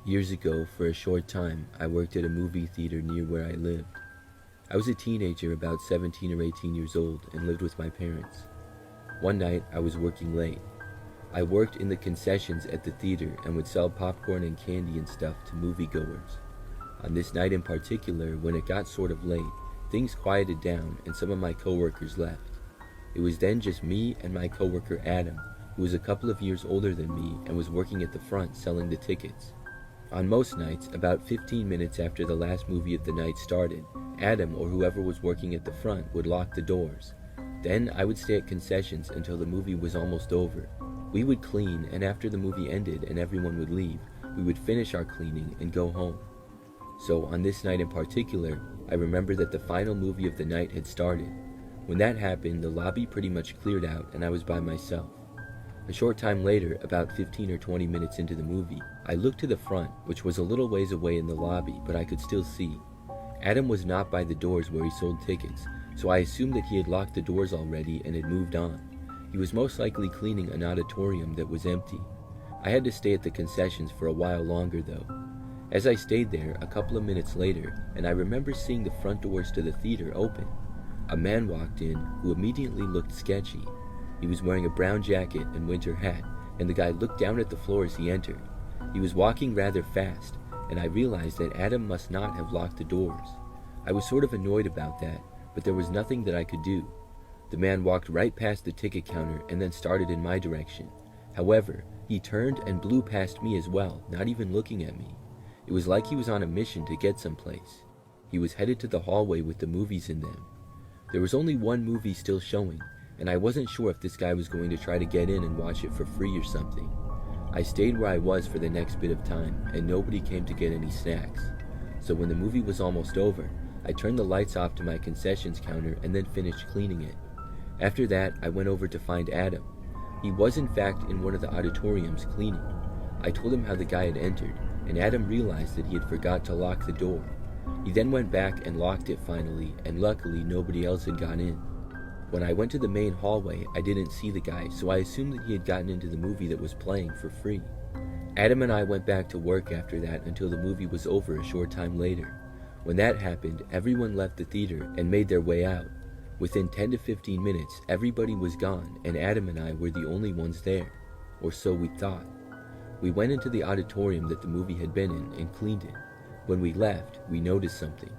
Years ago, for a short time, I worked at a movie theater near where I lived. I was a teenager, about 17 or 18 years old, and lived with my parents. One night, I was working late. I worked in the concessions at the theater and would sell popcorn and candy and stuff to moviegoers. On this night in particular, when it got sort of late, things quieted down and some of my coworkers left. It was then just me and my coworker Adam, who was a couple of years older than me and was working at the front selling the tickets. On most nights, about 15 minutes after the last movie of the night started, Adam or whoever was working at the front would lock the doors. Then I would stay at concessions until the movie was almost over. We would clean, and after the movie ended and everyone would leave, we would finish our cleaning and go home. So on this night in particular, I remember that the final movie of the night had started. When that happened, the lobby pretty much cleared out and I was by myself. A short time later, about 15 or 20 minutes into the movie, I looked to the front, which was a little ways away in the lobby, but I could still see. Adam was not by the doors where he sold tickets, so I assumed that he had locked the doors already and had moved on. He was most likely cleaning an auditorium that was empty. I had to stay at the concessions for a while longer though. As I stayed there, a couple of minutes later, and I remember seeing the front doors to the theater open. A man walked in who immediately looked sketchy. He was wearing a brown jacket and winter hat, and the guy looked down at the floor as he entered. He was walking rather fast, and I realized that Adam must not have locked the doors. I was sort of annoyed about that, but there was nothing that I could do. The man walked right past the ticket counter and then started in my direction. However, he turned and blew past me as well, not even looking at me. It was like he was on a mission to get someplace. He was headed to the hallway with the movies in them. There was only one movie still showing, and I wasn't sure if this guy was going to try to get in and watch it for free or something. I stayed where I was for the next bit of time, and nobody came to get any snacks. So when the movie was almost over, I turned the lights off to my concessions counter and then finished cleaning it. After that, I went over to find Adam. He was in fact in one of the auditoriums cleaning. I told him how the guy had entered, and Adam realized that he had forgot to lock the door. He then went back and locked it finally, and luckily nobody else had gone in. When I went to the main hallway, I didn't see the guy, so I assumed that he had gotten into the movie that was playing for free. Adam and I went back to work after that until the movie was over a short time later. When that happened, everyone left the theater and made their way out. Within 10 to 15 minutes, everybody was gone, and Adam and I were the only ones there. Or so we thought. We went into the auditorium that the movie had been in and cleaned it. When we left, we noticed something.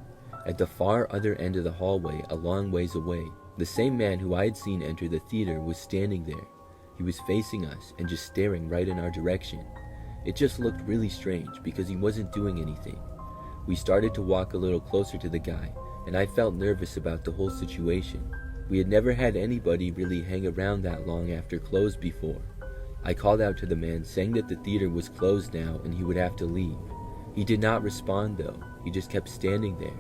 At the far other end of the hallway, a long ways away, the same man who I had seen enter the theater was standing there. He was facing us and just staring right in our direction. It just looked really strange because he wasn't doing anything. We started to walk a little closer to the guy, and I felt nervous about the whole situation. We had never had anybody really hang around that long after close before. I called out to the man saying that the theater was closed now and he would have to leave. He did not respond though, he just kept standing there.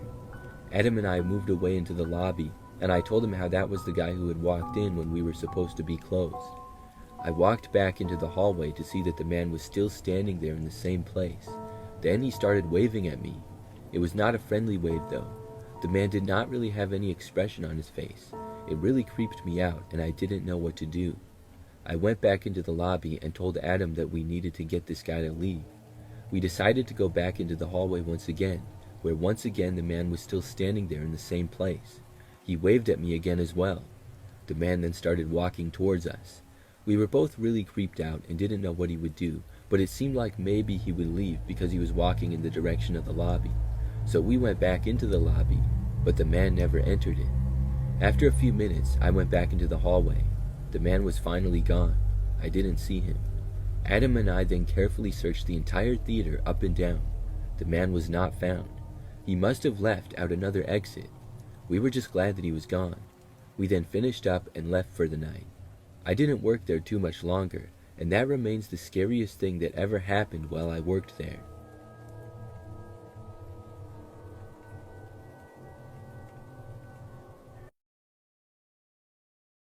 Adam and I moved away into the lobby, and I told him how that was the guy who had walked in when we were supposed to be closed. I walked back into the hallway to see that the man was still standing there in the same place. Then he started waving at me. It was not a friendly wave though. The man did not really have any expression on his face. It really creeped me out and I didn't know what to do. I went back into the lobby and told Adam that we needed to get this guy to leave. We decided to go back into the hallway once again, where once again the man was still standing there in the same place. He waved at me again as well. The man then started walking towards us. We were both really creeped out and didn't know what he would do, but it seemed like maybe he would leave because he was walking in the direction of the lobby. So we went back into the lobby, but the man never entered it. After a few minutes, I went back into the hallway. The man was finally gone. I didn't see him. Adam and I then carefully searched the entire theater up and down. The man was not found. He must have left out another exit. We were just glad that he was gone. We then finished up and left for the night. I didn't work there too much longer, and that remains the scariest thing that ever happened while I worked there.